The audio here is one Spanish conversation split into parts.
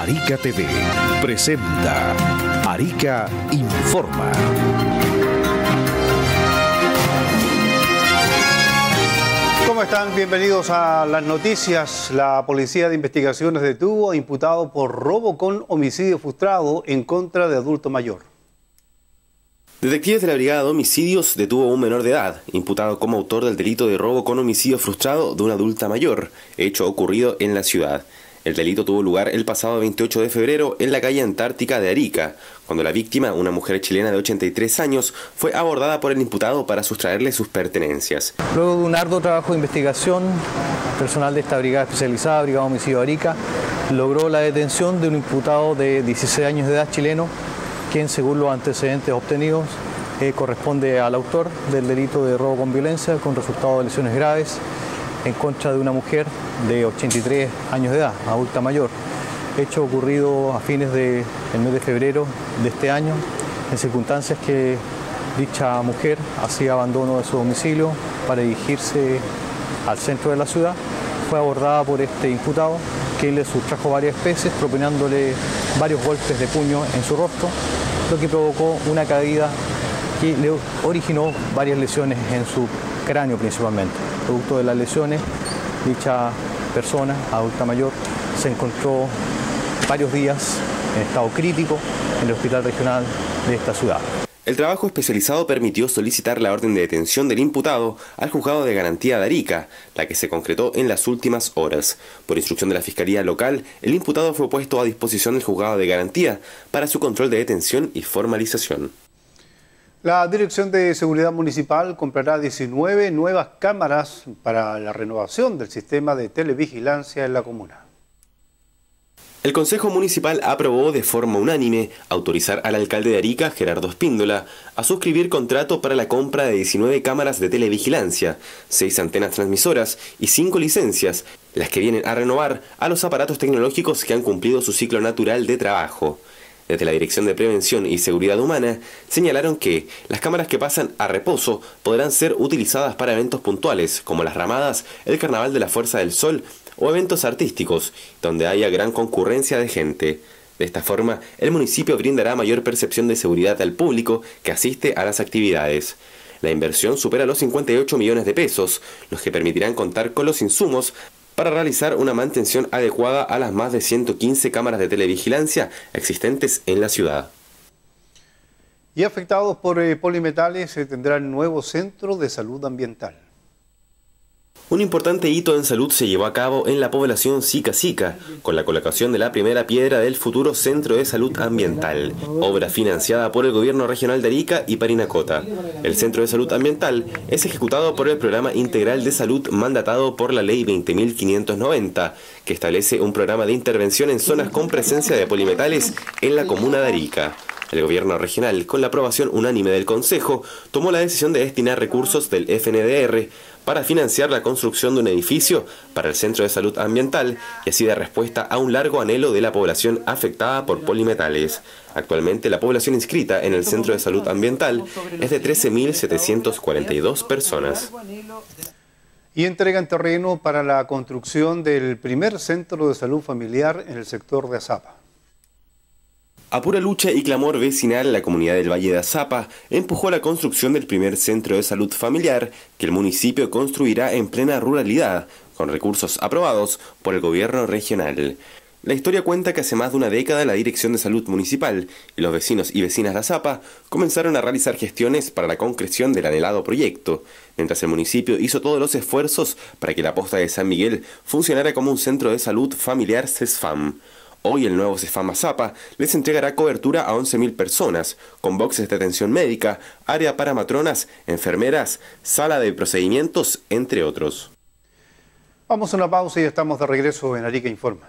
Arica TV presenta Arica Informa. ¿Cómo están? Bienvenidos a las noticias. La Policía de Investigaciones detuvo a imputado por robo con homicidio frustrado en contra de adulto mayor. Detectives de la Brigada de Homicidios detuvo a un menor de edad, imputado como autor del delito de robo con homicidio frustrado de una adulta mayor, hecho ocurrido en la ciudad. El delito tuvo lugar el pasado 28 de febrero en la calle Antártica de Arica, cuando la víctima, una mujer chilena de 83 años, fue abordada por el imputado para sustraerle sus pertenencias. Luego de un arduo trabajo de investigación, personal de esta brigada especializada, Brigada de Homicidio de Arica, logró la detención de un imputado de 16 años de edad chileno, quien, según los antecedentes obtenidos, corresponde al autor del delito de robo con violencia con resultado de lesiones graves en contra de una mujer de 83 años de edad, adulta mayor, hecho ocurrido a fines del mes de febrero de este año, en circunstancias que dicha mujer hacía abandono de su domicilio para dirigirse al centro de la ciudad. Fue abordada por este imputado, que le sustrajo varias especies, propinándole varios golpes de puño en su rostro, lo que provocó una caída que le originó varias lesiones en su cráneo principalmente. Producto de las lesiones, dicha persona, adulta mayor, se encontró varios días en estado crítico en el hospital regional de esta ciudad. El trabajo especializado permitió solicitar la orden de detención del imputado al juzgado de garantía de Arica, la que se concretó en las últimas horas. Por instrucción de la Fiscalía Local, el imputado fue puesto a disposición del juzgado de garantía para su control de detención y formalización. La Dirección de Seguridad Municipal comprará 19 nuevas cámaras para la renovación del sistema de televigilancia en la comuna. El Consejo Municipal aprobó de forma unánime autorizar al alcalde de Arica, Gerardo Espíndola, a suscribir contrato para la compra de 19 cámaras de televigilancia, 6 antenas transmisoras y 5 licencias, las que vienen a renovar a los aparatos tecnológicos que han cumplido su ciclo natural de trabajo. Desde la Dirección de Prevención y Seguridad Humana señalaron que las cámaras que pasan a reposo podrán ser utilizadas para eventos puntuales, como las ramadas, el Carnaval de la Fuerza del Sol o eventos artísticos, donde haya gran concurrencia de gente. De esta forma, el municipio brindará mayor percepción de seguridad al público que asiste a las actividades. La inversión supera los 58 millones de pesos, los que permitirán contar con los insumos para realizar una mantención adecuada a las más de 115 cámaras de televigilancia existentes en la ciudad. Y afectados por polimetales tendrán nuevo centro de salud ambiental. Un importante hito en salud se llevó a cabo en la población Sica Sica, con la colocación de la primera piedra del futuro Centro de Salud Ambiental, obra financiada por el Gobierno Regional de Arica y Parinacota. El Centro de Salud Ambiental es ejecutado por el Programa Integral de Salud mandatado por la Ley 20.590, que establece un programa de intervención en zonas con presencia de polimetales en la comuna de Arica. El Gobierno Regional, con la aprobación unánime del Consejo, tomó la decisión de destinar recursos del FNDR para financiar la construcción de un edificio para el Centro de Salud Ambiental y así dar respuesta a un largo anhelo de la población afectada por polimetales. Actualmente la población inscrita en el Centro de Salud Ambiental es de 13.742 personas. Y entregan terreno para la construcción del primer centro de salud familiar en el sector de Azapa. A pura lucha y clamor vecinal, la comunidad del Valle de Azapa empujó la construcción del primer centro de salud familiar que el municipio construirá en plena ruralidad, con recursos aprobados por el gobierno regional. La historia cuenta que hace más de una década la Dirección de Salud Municipal y los vecinos y vecinas de Azapa comenzaron a realizar gestiones para la concreción del anhelado proyecto, mientras el municipio hizo todos los esfuerzos para que la posta de San Miguel funcionara como un centro de salud familiar CESFAM. Hoy el nuevo CESFAM Azapa les entregará cobertura a 11.000 personas, con boxes de atención médica, área para matronas, enfermeras, sala de procedimientos, entre otros. Vamos a una pausa y estamos de regreso en Arica Informa.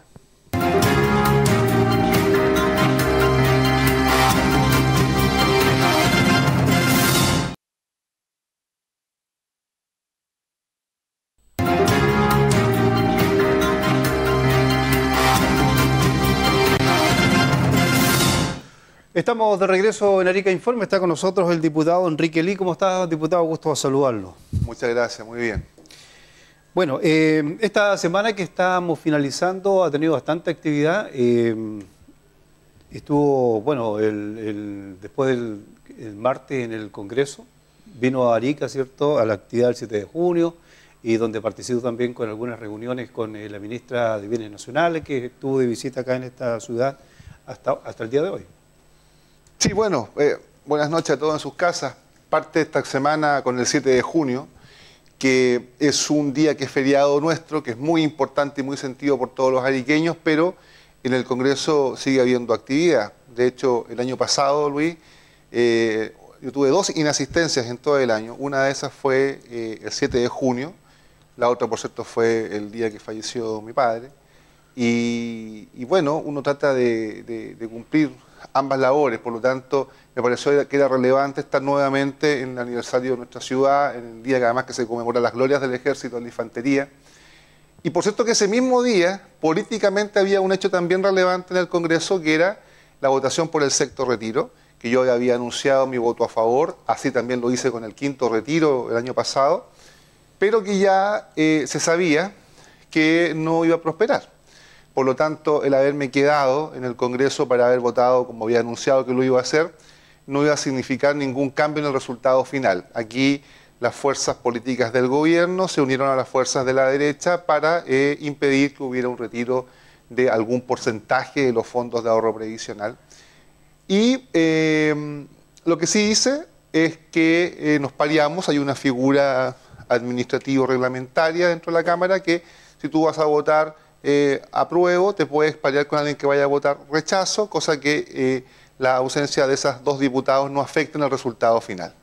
Estamos de regreso en Arica Informe. Está con nosotros el diputado Enrique Lee. ¿Cómo está, diputado? Gusto a saludarlo. Muchas gracias, muy bien. Bueno, esta semana que estábamos finalizando ha tenido bastante actividad. Estuvo, bueno, después del martes en el Congreso, vino a Arica, ¿cierto?, a la actividad del 7 de junio, y donde participó también con algunas reuniones con la ministra de Bienes Nacionales, que estuvo de visita acá en esta ciudad hasta el día de hoy. Sí, bueno, buenas noches a todos en sus casas. Parte esta semana con el 7 de junio, que es un día que es feriado nuestro, que es muy importante y muy sentido por todos los ariqueños, pero en el Congreso sigue habiendo actividad. De hecho, el año pasado, Luis, yo tuve 2 inasistencias en todo el año. Una de esas fue el 7 de junio, la otra, por cierto, fue el día que falleció mi padre. Y bueno, uno trata de cumplir ambas labores, por lo tanto, me pareció que era relevante estar nuevamente en el aniversario de nuestra ciudad, en el día que además que se conmemora las glorias del Ejército, de la Infantería. Y por cierto que ese mismo día, políticamente había un hecho también relevante en el Congreso, que era la votación por el sexto retiro, que yo había anunciado mi voto a favor, así también lo hice con el quinto retiro el año pasado, pero que ya se sabía que no iba a prosperar. Por lo tanto, el haberme quedado en el Congreso para haber votado como había anunciado que lo iba a hacer, no iba a significar ningún cambio en el resultado final. Aquí las fuerzas políticas del gobierno se unieron a las fuerzas de la derecha para impedir que hubiera un retiro de algún porcentaje de los fondos de ahorro previsional. Y lo que sí hice es que nos paliamos, hay una figura administrativo-reglamentaria dentro de la Cámara que si tú vas a votar apruebo, te puedes paliar con alguien que vaya a votar rechazo, cosa que la ausencia de esas 2 diputados no afecte en el resultado final.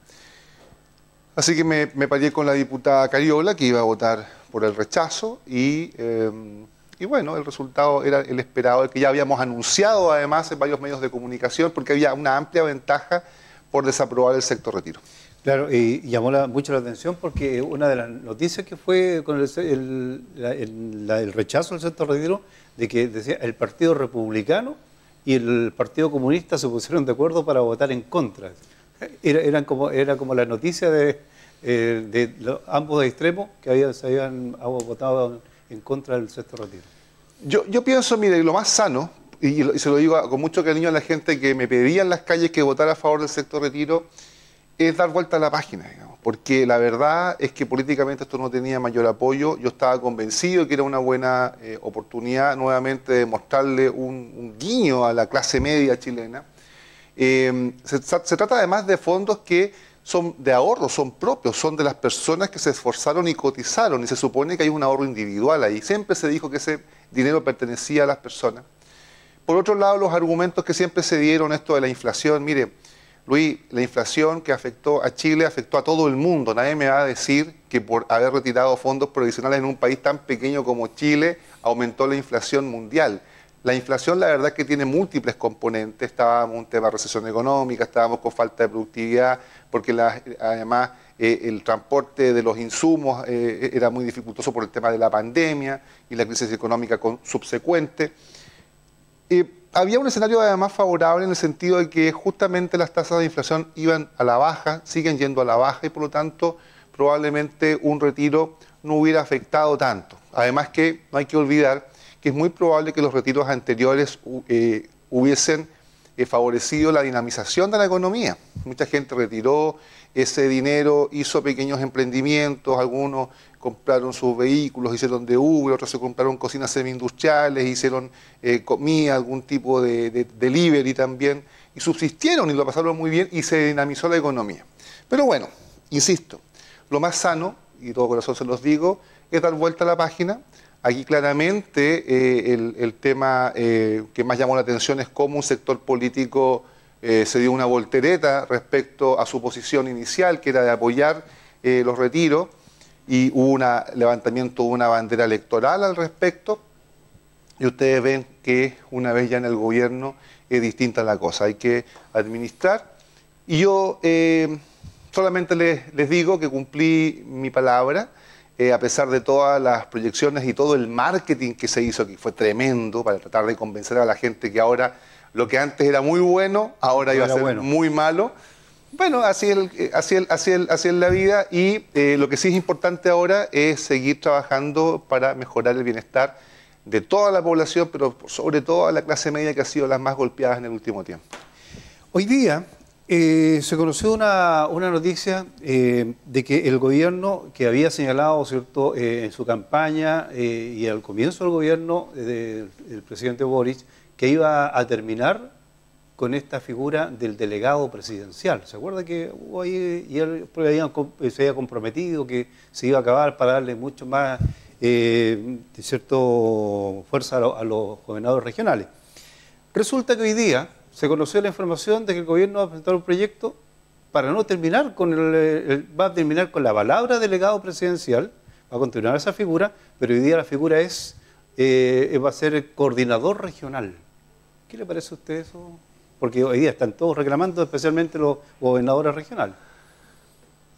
Así que me palié con la diputada Cariola, que iba a votar por el rechazo, y bueno, el resultado era el esperado, el que ya habíamos anunciado además en varios medios de comunicación, porque había una amplia ventaja por desaprobar el sexto retiro. Claro, y llamó mucho la atención porque una de las noticias que fue con el rechazo al sexto retiro, de que decía el Partido Republicano y el Partido Comunista se pusieron de acuerdo para votar en contra. Era como la noticia de ambos extremos que se habían votado en contra del sexto retiro. Yo pienso, mire, lo más sano, y se lo digo con mucho cariño a la gente que me pedía en las calles que votara a favor del sexto retiro, es dar vuelta a la página, digamos, porque la verdad es que políticamente esto no tenía mayor apoyo. Yo estaba convencido que era una buena oportunidad nuevamente de mostrarle un guiño a la clase media chilena. Se trata además de fondos que son de ahorro, son propios, son de las personas que se esforzaron y cotizaron, y se supone que hay un ahorro individual ahí. Siempre se dijo que ese dinero pertenecía a las personas. Por otro lado, los argumentos que siempre se dieron, esto de la inflación, mire, Luis, la inflación que afectó a Chile afectó a todo el mundo. Nadie me va a decir que por haber retirado fondos provisionales en un país tan pequeño como Chile aumentó la inflación mundial. La inflación, la verdad, es que tiene múltiples componentes. Estábamos en un tema de recesión económica, estábamos con falta de productividad, porque además el transporte de los insumos era muy dificultoso por el tema de la pandemia y la crisis económica subsecuente. Había un escenario además favorable en el sentido de que justamente las tasas de inflación iban a la baja, siguen yendo a la baja, y por lo tanto probablemente un retiro no hubiera afectado tanto. Además que no hay que olvidar que es muy probable que los retiros anteriores hubiesen favorecido la dinamización de la economía. Mucha gente retiró ese dinero, hizo pequeños emprendimientos, algunos compraron sus vehículos, hicieron de Uber, otros se compraron cocinas semi-industriales, hicieron comida, algún tipo de delivery también, y subsistieron y lo pasaron muy bien y se dinamizó la economía. Pero bueno, insisto, lo más sano, y de todo corazón se los digo, es dar vuelta a la página. Aquí claramente el tema que más llamó la atención es cómo un sector político se dio una voltereta respecto a su posición inicial, que era de apoyar los retiros, y hubo un levantamiento de una bandera electoral al respecto, y ustedes ven que una vez ya en el gobierno es distinta la cosa, hay que administrar. Y yo solamente les digo que cumplí mi palabra, a pesar de todas las proyecciones y todo el marketing que se hizo, que fue tremendo para tratar de convencer a la gente que ahora lo que antes era muy bueno, ahora iba a ser muy malo. Bueno, así es la vida y lo que sí es importante ahora es seguir trabajando para mejorar el bienestar de toda la población, pero sobre todo a la clase media que ha sido la más golpeada en el último tiempo. Hoy día se conoció una noticia de que el gobierno que había señalado, ¿cierto?, en su campaña y al comienzo del gobierno del presidente Boric, que iba a terminar con esta figura del delegado presidencial. ¿Se acuerda que hubo ahí, y él se había comprometido que se iba a acabar para darle mucho más cierto fuerza a los gobernadores regionales? Resulta que hoy día se conoció la información de que el gobierno va a presentar un proyecto para no terminar con va a terminar con la palabra delegado presidencial, va a continuar esa figura, pero hoy día la figura va a ser el coordinador regional. ¿Qué le parece a usted eso? Porque hoy día están todos reclamando, especialmente los gobernadores regionales.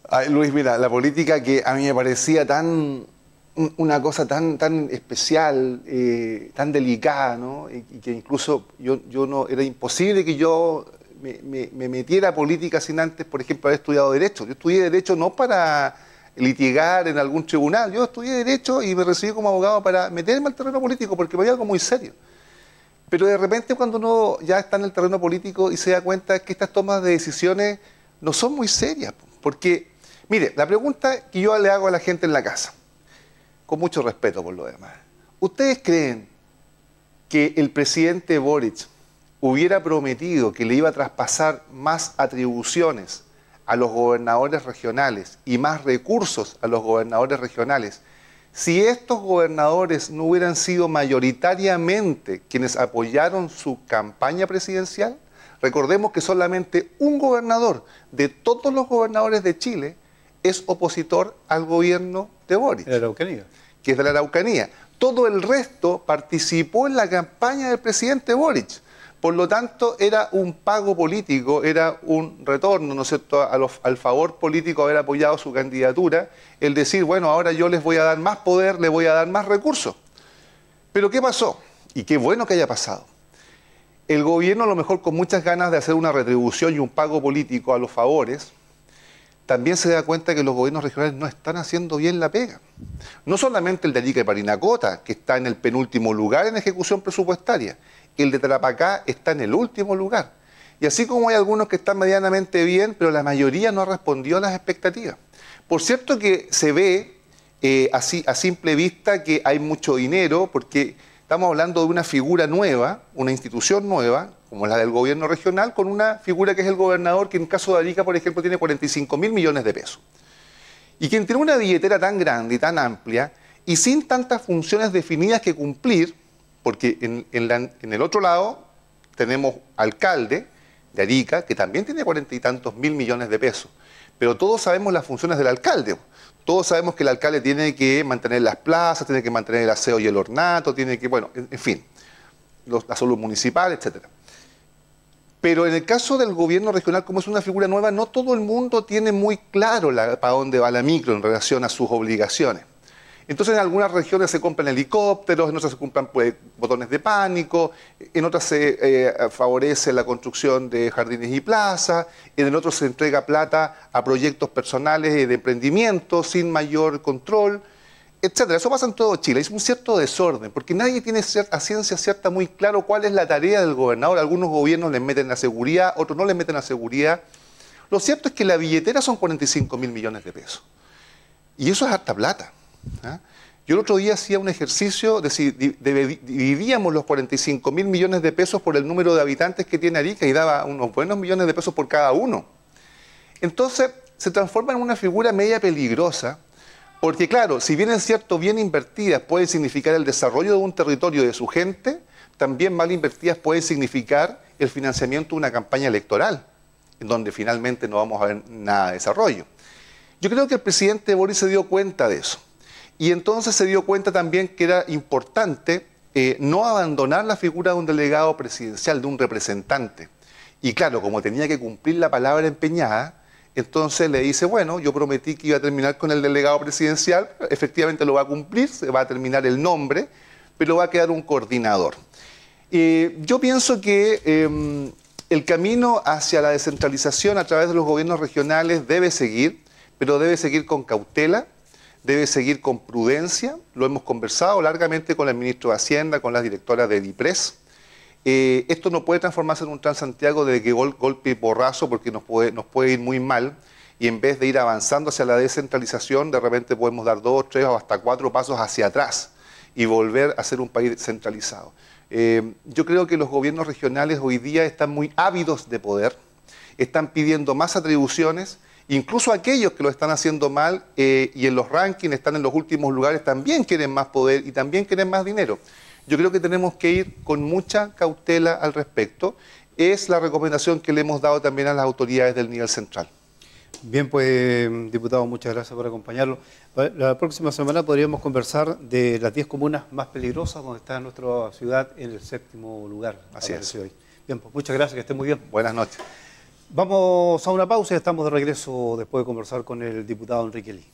Ay, Luis, mira, la política que a mí me parecía una cosa tan especial, tan delicada, ¿no? Y que incluso yo no, era imposible que yo me metiera a política sin antes, por ejemplo, haber estudiado Derecho. Yo estudié Derecho no para litigar en algún tribunal, yo estudié Derecho y me recibí como abogado para meterme al terreno político porque me había algo muy serio. Pero de repente cuando uno ya está en el terreno político y se da cuenta que estas tomas de decisiones no son muy serias, porque, mire, la pregunta que yo le hago a la gente en la casa, con mucho respeto por lo demás. ¿Ustedes creen que el presidente Boric hubiera prometido que le iba a traspasar más atribuciones a los gobernadores regionales y más recursos a los gobernadores regionales si estos gobernadores no hubieran sido mayoritariamente quienes apoyaron su campaña presidencial? Recordemos que solamente un gobernador de todos los gobernadores de Chile es opositor al gobierno de Boric. De la Araucanía. Que es de la Araucanía. Todo el resto participó en la campaña del presidente Boric. Por lo tanto, era un pago político, era un retorno, ¿no es cierto?, al favor político haber apoyado su candidatura, el decir, bueno, ahora yo les voy a dar más poder, les voy a dar más recursos. Pero ¿qué pasó? Y qué bueno que haya pasado. El gobierno, a lo mejor con muchas ganas de hacer una retribución y un pago político a los favores, también se da cuenta que los gobiernos regionales no están haciendo bien la pega. No solamente el de Arica y Parinacota, que está en el penúltimo lugar en ejecución presupuestaria, el de Tarapacá está en el último lugar. Y así como hay algunos que están medianamente bien, pero la mayoría no respondió a las expectativas. Por cierto que se ve así a simple vista que hay mucho dinero, porque estamos hablando de una figura nueva, una institución nueva, como la del gobierno regional, con una figura que es el gobernador, que en el caso de Arica, por ejemplo, tiene 45.000 millones de pesos. Y quien tiene una billetera tan grande y tan amplia, y sin tantas funciones definidas que cumplir, porque en el otro lado tenemos alcalde de Arica, que también tiene 40 y tantos mil millones de pesos. Pero todos sabemos las funciones del alcalde. Todos sabemos que el alcalde tiene que mantener las plazas, tiene que mantener el aseo y el ornato, tiene que, bueno, en fin, la salud municipal, etcétera. Pero en el caso del gobierno regional, como es una figura nueva, no todo el mundo tiene muy claro para dónde va la micro en relación a sus obligaciones. Entonces en algunas regiones se compran helicópteros, en otras se compran botones de pánico, en otras se favorece la construcción de jardines y plazas, en otros se entrega plata a proyectos personales de emprendimiento sin mayor control, etcétera. Eso pasa en todo Chile, es un cierto desorden, porque nadie tiene a ciencia cierta muy claro cuál es la tarea del gobernador. Algunos gobiernos les meten la seguridad, otros no les meten la seguridad. Lo cierto es que la billetera son 45.000 millones de pesos. Y eso es harta plata. ¿Ah? Yo el otro día hacía un ejercicio de si dividíamos los 45.000 millones de pesos por el número de habitantes que tiene Arica y daba unos buenos millones de pesos por cada uno. Entonces se transforma en una figura media peligrosa, porque claro, si bien es cierto, bien invertidas pueden significar el desarrollo de un territorio y de su gente, también mal invertidas pueden significar el financiamiento de una campaña electoral, en donde finalmente no vamos a ver nada de desarrollo. Yo creo que el presidente Boric se dio cuenta de eso. Y entonces se dio cuenta también que era importante no abandonar la figura de un delegado presidencial, de un representante. Y claro, como tenía que cumplir la palabra empeñada, entonces le dice, bueno, yo prometí que iba a terminar con el delegado presidencial, efectivamente lo va a cumplir, se va a terminar el nombre, pero va a quedar un coordinador. Yo pienso que El camino hacia la descentralización a través de los gobiernos regionales debe seguir, pero debe seguir con cautela, debe seguir con prudencia. Lo hemos conversado largamente con el ministro de Hacienda, con las directoras de DIPRES. Esto no puede transformarse en un Transantiago de que golpe y porrazo, porque nos puede ir muy mal, y en vez de ir avanzando hacia la descentralización, de repente podemos dar 2, 3 o hasta 4 pasos hacia atrás y volver a ser un país centralizado. Yo creo que los gobiernos regionales hoy día están muy ávidos de poder, están pidiendo más atribuciones, incluso aquellos que lo están haciendo mal y en los rankings están en los últimos lugares también quieren más poder y también quieren más dinero. Yo creo que tenemos que ir con mucha cautela al respecto. Es la recomendación que le hemos dado también a las autoridades del nivel central. Bien, pues, diputado, muchas gracias por acompañarlo. La próxima semana podríamos conversar de las 10 comunas más peligrosas donde está nuestra ciudad en el 7º lugar. Así es. Hoy. Bien, pues muchas gracias, que esté muy bien. Buenas noches. Vamos a una pausa y estamos de regreso después de conversar con el diputado Enrique Lee.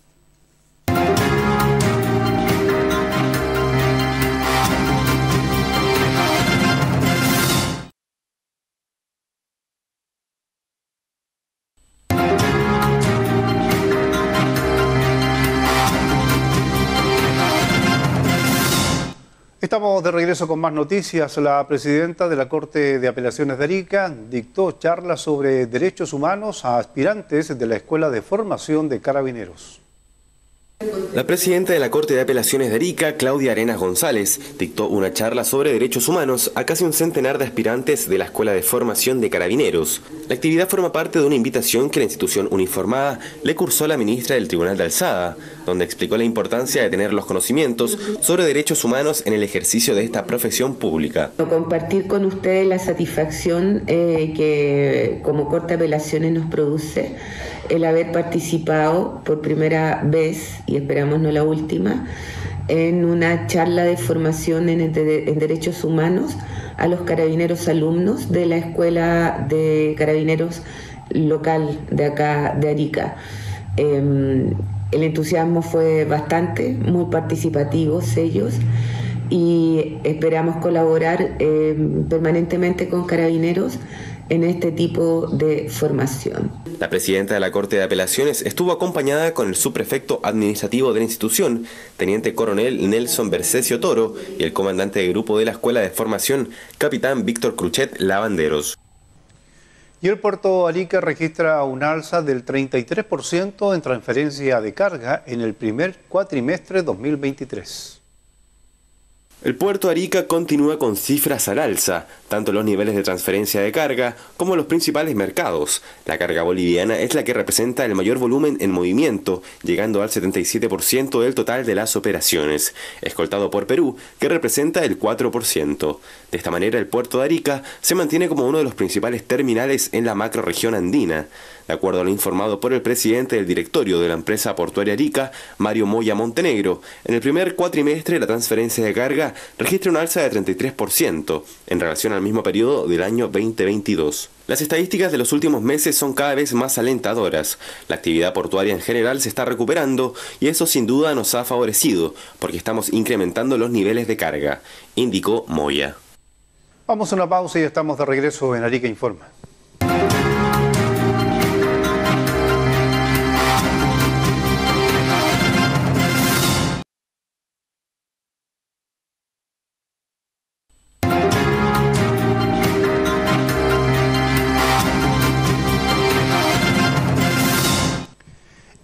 Estamos de regreso con más noticias. La presidenta de la Corte de Apelaciones de Arica dictó charlas sobre derechos humanos a aspirantes de la Escuela de Formación de Carabineros. La presidenta de la Corte de Apelaciones de Arica, Claudia Arenas González, dictó una charla sobre derechos humanos a casi un centenar de aspirantes de la Escuela de Formación de Carabineros. La actividad forma parte de una invitación que la institución uniformada le cursó a la ministra del Tribunal de Alzada, donde explicó la importancia de tener los conocimientos sobre derechos humanos en el ejercicio de esta profesión pública. Compartir con ustedes la satisfacción que como Corte de Apelaciones nos produce el haber participado por primera vez, y esperamos no la última, en una charla de formación en derechos humanos a los carabineros alumnos de la Escuela de Carabineros local de acá de Arica. El entusiasmo fue bastante, muy participativos ellos, y esperamos colaborar permanentemente con Carabineros en este tipo de formación. La presidenta de la Corte de Apelaciones estuvo acompañada con el subprefecto administrativo de la institución, teniente coronel Nelson Bercesio Toro, y el comandante de grupo de la Escuela de Formación, capitán Víctor Cruchet Lavanderos. Y el puerto Arica registra un alza del 33% en transferencia de carga en el primer cuatrimestre 2023. El puerto Arica continúa con cifras al alza, tanto los niveles de transferencia de carga como los principales mercados. La carga boliviana es la que representa el mayor volumen en movimiento, llegando al 77% del total de las operaciones, escoltado por Perú, que representa el 4%. De esta manera, el puerto de Arica se mantiene como uno de los principales terminales en la macrorregión andina. De acuerdo a lo informado por el presidente del directorio de la empresa portuaria Arica, Mario Moya Montenegro, en el primer cuatrimestre la transferencia de carga registra un alza de 33% en relación al mismo periodo del año 2022. Las estadísticas de los últimos meses son cada vez más alentadoras. La actividad portuaria en general se está recuperando y eso sin duda nos ha favorecido porque estamos incrementando los niveles de carga, indicó Moya. Vamos a una pausa y estamos de regreso en Arica Informa.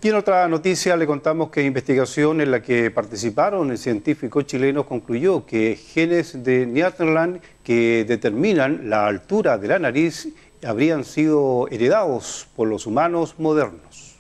Y en otra noticia le contamos que investigación en la que participaron científicos chilenos concluyó que genes de Neanderthal que determinan la altura de la nariz habrían sido heredados por los humanos modernos.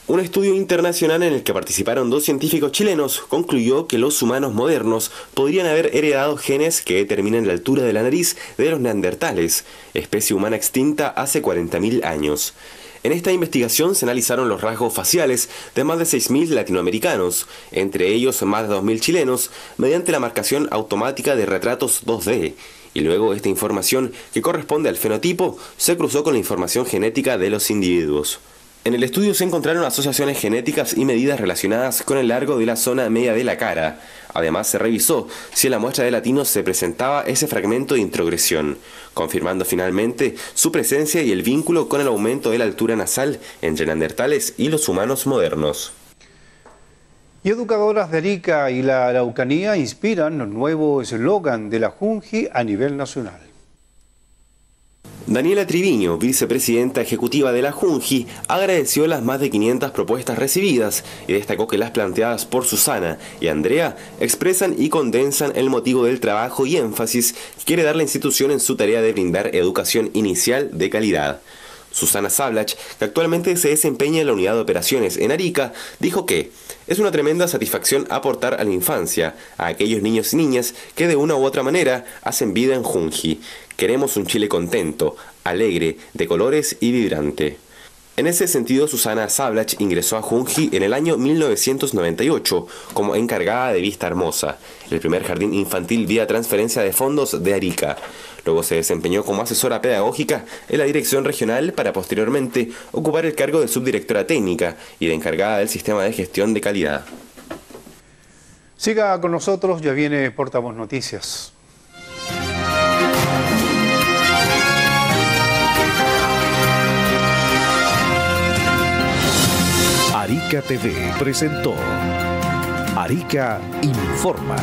Un estudio internacional en el que participaron 2 científicos chilenos concluyó que los humanos modernos podrían haber heredado genes que determinan la altura de la nariz de los neandertales, especie humana extinta hace 40.000 años. En esta investigación se analizaron los rasgos faciales de más de 6.000 latinoamericanos, entre ellos más de 2.000 chilenos, mediante la marcación automática de retratos 2D. Y luego esta información, que corresponde al fenotipo, se cruzó con la información genética de los individuos. En el estudio se encontraron asociaciones genéticas y medidas relacionadas con el largo de la zona media de la cara. Además, se revisó si en la muestra de latinos se presentaba ese fragmento de introgresión, confirmando finalmente su presencia y el vínculo con el aumento de la altura nasal entre neandertales y los humanos modernos. Y educadoras de Arica y la Araucanía inspiran el nuevo eslogan de la Junji a nivel nacional. Daniela Triviño, vicepresidenta ejecutiva de la Junji, agradeció las más de 500 propuestas recibidas y destacó que las planteadas por Susana y Andrea expresan y condensan el motivo del trabajo y énfasis que quiere dar la institución en su tarea de brindar educación inicial de calidad. Susana Sablach, que actualmente se desempeña en la unidad de operaciones en Arica, dijo que es una tremenda satisfacción aportar a la infancia, a aquellos niños y niñas que de una u otra manera hacen vida en Junji. Queremos un Chile contento, alegre, de colores y vibrante. En ese sentido, Susana Sablach ingresó a Junji en el año 1998 como encargada de Vista Hermosa, el primer jardín infantil vía transferencia de fondos de Arica. Luego se desempeñó como asesora pedagógica en la dirección regional para posteriormente ocupar el cargo de subdirectora técnica y de encargada del sistema de gestión de calidad. Siga con nosotros, ya viene Portavoz Noticias. Arica TV presentó Arica Informa.